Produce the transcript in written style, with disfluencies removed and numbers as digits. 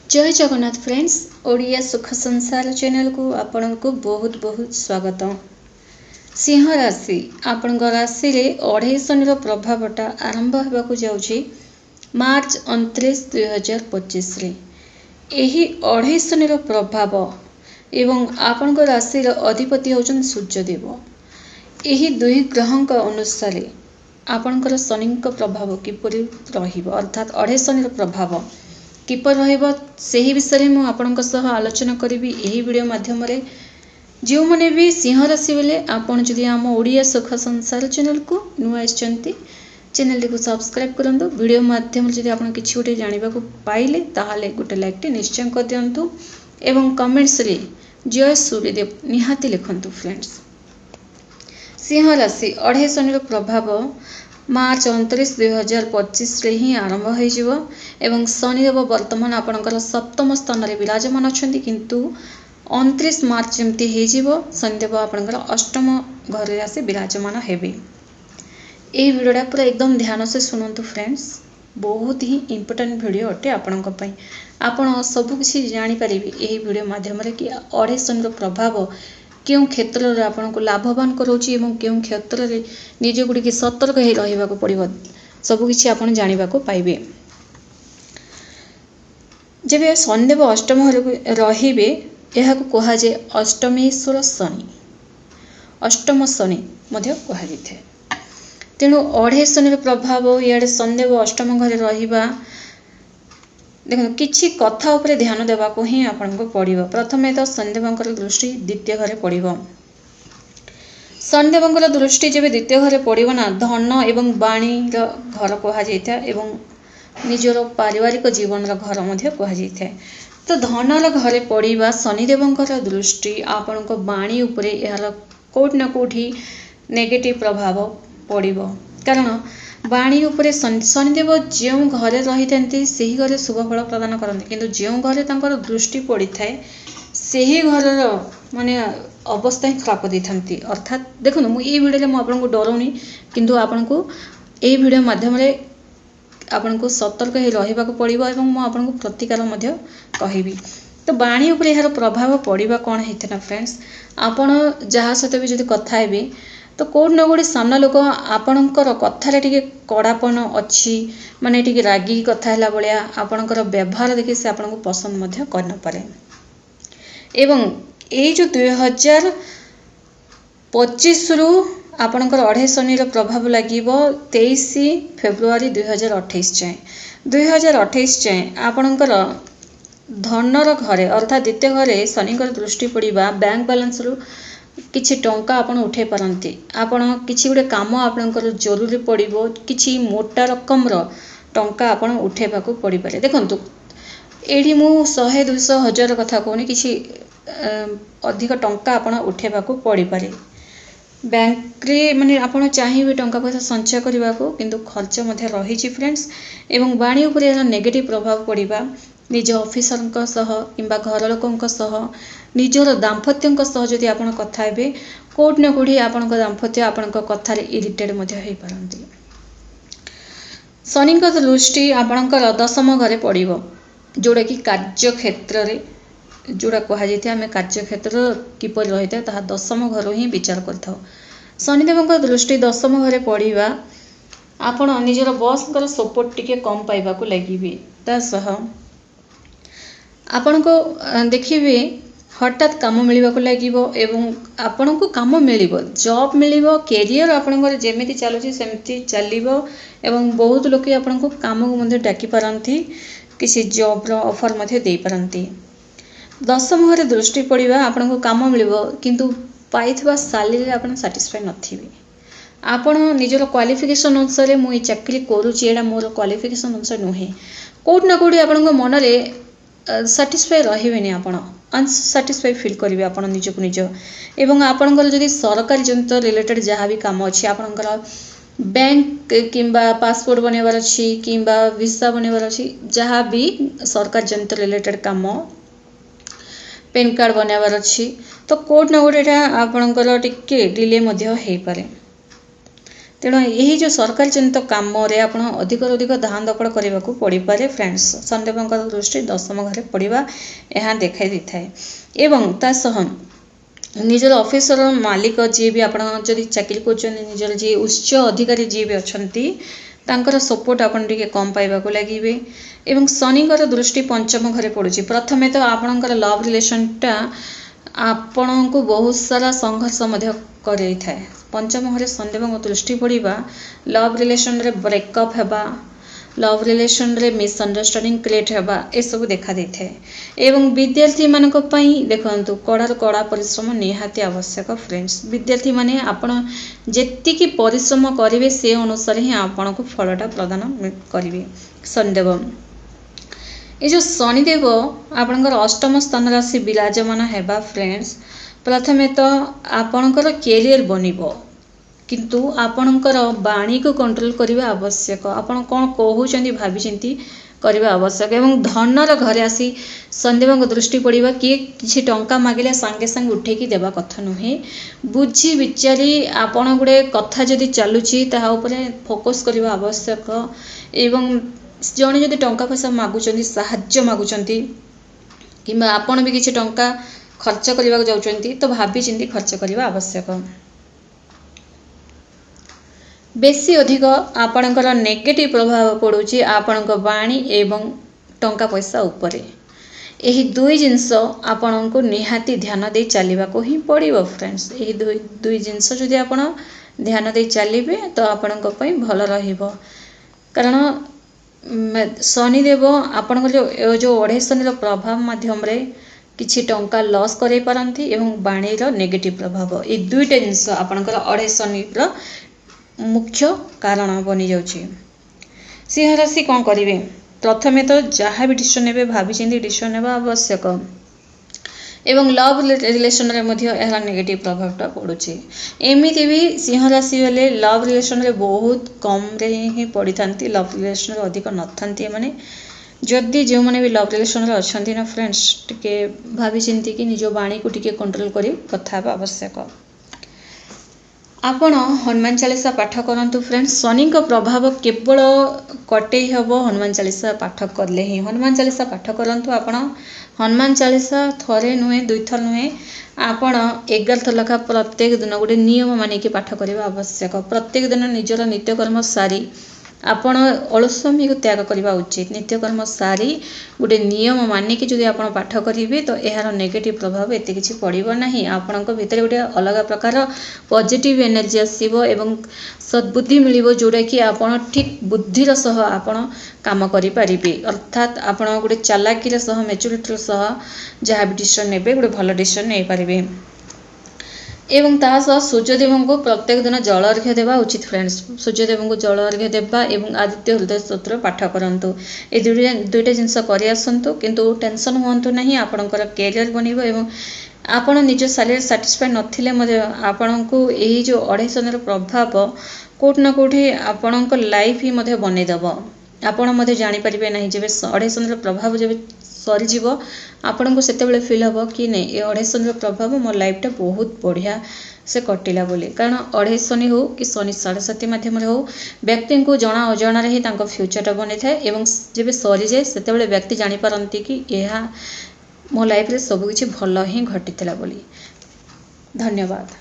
जय जगन्नाथ फ्रेंड्स ओडिया सुख संसार चैनल को आपण को बहुत बहुत स्वागत। सिंह राशि आपण राशि रे 28 शनि प्रभावटा आरंभ होगा जाउछि मार्च 29 2025 रे। एही 28 शनि प्रभाव एवं आपण राशि अधिपति होचन सूर्यदेव। एही दुई ग्रहक अनुसार आपणकर शनि प्रभाव किपरि रहिबो अर्थात 28 शनि प्रभाव किपर रहिबो सेही विषय में आपणक सह आलोचना करी यही वीडियो माध्यम रे। जो मैंने भी सिंह राशि बेले आपण जदि आम ओडिया सुख संसार चैनल को नुआ आछंती चैनल को सब्सक्राइब करंतु। वीडियो माध्यम जदि आपण किछि गोटे जानिबा को पाइले ताहाले गोटे लाइक टे निश्चय कर दियंतु एवं कमेंट्स रे जय सूर्यदेव निहाती लिखंतु। फ्रेंड्स सिंह राशि 28 शनि प्रभाव मार्च 29 2025 रे ही आरंभ हो एवं शनिदेव वर्तमान आपणकर सप्तम स्थान रे विराजमान अछंती किंतु 29 मार्च जमती हो शनिदेव आपणकर अष्टम घर रे आसे विराजमान हेबे। ए वीडियोटा पूरा एकदम ध्यान से सुनंतु फ्रेंड्स, बहुत ही इंपोर्टेंट वीडियो अटे आपणक पई। आपण सब किछि जानि परिबे एही वीडियो माध्यम रे कि 28 शनि प्रभाव क्यों क्षेत्र में आपन को लाभवान करोची एवं क्यों क्षेत्र में निज गुड़ी सतर्क हो रहा पड़ो सबकि आप जानवा पाइबे। जब शनिदेव अष्टम रे यह कहुए अष्टमेश्वर शनि अष्टम शनि कहुए। तेणु 28 शनि प्रभाव इे शनिदेव अष्टम घर रहा देखो किछि कथा उपरे ध्यान देवा को ही आपको पड़ो। प्रथमे तो शनिदेव दृष्टि द्वितीय घरे पड़ो। शनिदेव दृष्टि जब द्वितीय घरे पड़ो ना धन एवं वाणी घर कहुए एवं निजर पारिवारिक जीवन घर कहुए। तो धनर घरे पड़ा शनिदेव दृष्टि आपण को वाणी उपरे यार कोठी ना कोठी नेगेटिव प्रभाव पड़ो। कारण वाणी उपरे शनिदेव जो घरे रही से घरे शुभ फल प्रदान करते किंतु जो घरे दृष्टि पड़ी थाए से ही घर माने अवस्था ही खराब दे था। अर्थात देखो मुझे वीडियो में आपको डराऊनी किंतु आपको यही वीडियो माध्यम आपको सतर्क हो रहा पड़ो और मुझे प्रतिकार कहबी। तो वाणी उपरे यार प्रभाव पड़ा कौन होता फ्रेंड्स, आपण जहाँ सहित भी जो कथा है तो कौट ना गोटे सामना लोक आपणकर कथार टे कड़ापन अच्छी माने टे रागी कथा है भाया आपणकर व्यवहार देखिए से आपको पसंद कर न पारे। एवं ये जो 2025 रु आपणकर 28 शनि प्रभाव लगे 23 फेब्रुआरी 2028 जाए 2028 जाए आपणकर धनर घरे अर्थात द्वितीय घरे शनि दृष्टि पड़ा बैंक बैलेंस रु किछि टंका आपण उठे पारंती। आपण किछि गोटे काम आपणकर जरूरी पड़ो किछि मोटा रकम टंका आपण उठेबा को पड़ी पारे। देखंतु एठी मु 100 200 हजार कथा कहूनी किछि अधिक टंका आपण उठेबा को पड़ी पारे। बैंक रे माने आपण चाहिबे टंका पैसा संचय करबा को किंतु खर्च मध्ये रही छि फ्रेंड्स। एवं वाणी उपरे नेगेटिव प्रभाव पड़िबा निज ऑफिसर सह किंबा घर लोकों सह निजर दाम्पत्य सह जदि आपण कथा हेबे कोट न कोठी आपण दाम्पत्य आपण कथार इरिटेट हो पारंती। शनि दृष्टि आपणकर दशम घरे पड़ो जोड़ा कि कार्य क्षेत्र रे जोड़ा कहुए आम कार्य क्षेत्र किपर रही है दशम घर ही विचार कर। शनिदेव दृष्टि दशम घरे पड़ा आपण निजर बॉस सपोर्ट टिके कम पाइबा को लगे। तासह आपण को देखिए हठात काम मिलवा को लगे एवं आपण को काम मिल जॉब मिल कैरियर आपंकर जमी चलुची सेमती चलो एवं बहुत लोग आपण को काम को डाकी पारती किसी जॉब रो ऑफर दे पारती। दशम घरे दृष्टि पड़ा आपण को काम मिल किंतु पाइथवा सैलरी आपण सैटिस्फाई नथिबे। आपण निजर क्वालिफिकेशन अनुसार मुझे चाकरी करुँची एटा मोर क्वालिफिकेशन अनुसार नुहे कोट ना कोटी आपण मन में सैटिस्फाई रही आपण अनसैटिस्फाई फील करेंगे आपण निजक निज। एवं आपणकर जदि सरकारी जंत्र रिलेटेड जहाँ भी काम अच्छी आपणकर बैंक किंबा पासपोर्ट बनवार अच्छी किंबा वीसा बनवार अच्छी जहाँ भी सरकारी जंत्र रिलेटेड काम पेन कार्ड बनवार अच्छी तो कोट ना कोटे आपणकर टिके डिले हो पारे। तेणु यही जो सरकारी जनित काम आप अधिक अधिक धान दपड़ करने को पड़ पारे फ्रेंड्स। शनिदेव दृष्टि दशम घरे पड़ा यह देखा दी थाए एवं तासह निजर ऑफिसर मालिक जी भी आप चाकरी कर निजर जी उच्च अधिकारी जी भी अच्छा सपोर्ट आपन कम पाइबा लगे एवं शनिकर दृष्टि पंचम घरे पड़ुछि। प्रथमे तो आपणकर लव रिलेशनटा आपण को बहुत सारा संघर्ष करे थाए। पंचम घरे शनिदेव दृष्टि पड़ा लव रिलेशन रे ब्रेकअप हेबा लव रिलेशन रे मिसअंडरस्टैंडिंग क्रिएट हेबा ए सब देखा दी थाए एवं विद्यार्थी मानक पई देखंतु कड़ार कड़ा परिश्रम निहाती आवश्यक फ्रेंड्स। विद्यार्थी माने आपण जेतिकी परिश्रम करिवे से अनुसार ही आपण को फलटा प्रदान करिवे शनिदेव। ये जो शनिदेव आपणकर अष्टम स्थान राशि विराजमान हेबा फ्रेंड्स। प्रथमे तो आपणकर कैरियर बनिबो किंतु आपणकर वाणी को कंट्रोल करबा आवश्यक। आपण कोन कहउचंदी भाबी चिंती करबा आवश्यक एवं धनर घरे आसी शनिदेव दृष्टि पड़िबा कि किछि टंका मागिले संगे संगे उठेकी देबा कथा नुहे। बुझी विचारी आपण गुडे कथा जदि चालुची ताहा उपरे फोकस करबा आवश्यक एवं जणे जदि टंका पैसा मागुचंदी साहाय्य मागुचंदी किंबा आपण भी किछि टंका खर्च करबा जाउचंदी तो भाबी चिंती खर्च करबा आवश्यक। बेसी अधिक आपणकर नेगेटिव प्रभाव पड़ुछि आपणक वाणी एवं टंका पैसा उपरे। यही दुई जिनस आपण को निहाती ध्यान दे चलवा को ही पड़िबो फ्रेंड्स। यही दुई जिनस जदि आपण ध्यान दे चलिबे तो आपणक पई भल रहिबो कारण शनिदेव आपण जो अढ़ाई शनि प्रभाव माध्यम रे किछि टंका लॉस करे पारंती एवं वाणी रो नेगेटिव प्रभाव ए दुईटा जिनस आपणकर अढ़ाई शनि मुख्य कारण बनी जाउछि। सिंह राशि कौन करिवे प्रथमे तो जहाँ भी डिसीजन नेबे भाभी चिंती डिसीजन नेबा आवश्यक एवं लव रिलेशन रे मध्य एहा नेगेटिव प्रभावटा पड़ुछि। एमिति भी सिंह राशि वाले लव रिलेशन रे बहुत कम रे ही पड़ी थांती लव रिलेशन रे अधिक नथांती माने जदि जो माने भी लव रिलेशन रे अछंती ना फ्रेंड्स टिके भाभी चिंती कि निज वाणी को टिके कंट्रोल करी कथा आवश्यक। आपण हनुमान चालीसा पाठ करंतु फ्रेंड्स। शनि का प्रभाव केवल कटे हेबो हनुमान चालीसा पाठ करले ही। हनुमान चालीसा पाठ करंतु आपण हनुमान चालीसा थरे नुहे दुई थर नुहे आपण 11 थर लखा प्रत्येक दिन गोटे नियम मानिकी पाठ करबा आवश्यक। प्रत्येक दिन निजर नित्यकर्म सारी आपण अलसमी को त्याग करबा उचित। नित्यकर्म सारी गोटे नियम मानिकी जदि आपण पाठ करिवे तो एहार नेगेटिव प्रभाव एते किछि पड़िबो नाही। आपणक भितर गोटे अलग प्रकार पॉजिटिव एनर्जी आसीबो एवं सद्बुद्धि मिलिबो जोडा कि आपण ठीक बुद्धिर सह आपण काम करि परिबे अर्थात आपण गोटे चालाकीर सह मैच्योरिटीर सह जहाँ भी डिसीजन नेबे गोटे भल डिसीजन नै परिबे एवं तासह सूर्यदेव को प्रत्येक दिन जल अर्घ्य देवा उचित फ्रेंड्स। सूर्यदेव को जल अर्घ्य देवा एवं आदित्य हृदय स्तोत्र पाठ करंतु ए दुईटा जिनस करि आसंतु किंतु टेंशन हुअंतु नहीं। आपणकर कैरियर बनिबो एवं आपण निज सैलरी सैटिस्फाई नथिले मध्ये आपण को एही जो अढ़ाई शनि प्रभाव कोट ना कोठी आपणक लाइफ ही मध्ये बनै दबो। आपण मध्ये जानि परिबे नहीं जेबे अढ़ाई शनि प्रभाव जेबे सरी जीवो आपण को सेते बेले फील हबो कि नहीं ए अढ़ाई शनि प्रभाव मो लाइफटा बहुत बढ़िया से कटिला बोली। कारण अढ़ाई शनि हो कि शनि 7.5 माध्यम हो व्यक्ति को जना अजणा रे ही तांको फ्यूचरटा बनै थाए एवं जेबे सरी जाए सेते बेले व्यक्ति जानि पारंती कि एहा मो लाइफ रे सब किछि भलो ही घटितला बोली। धन्यवाद।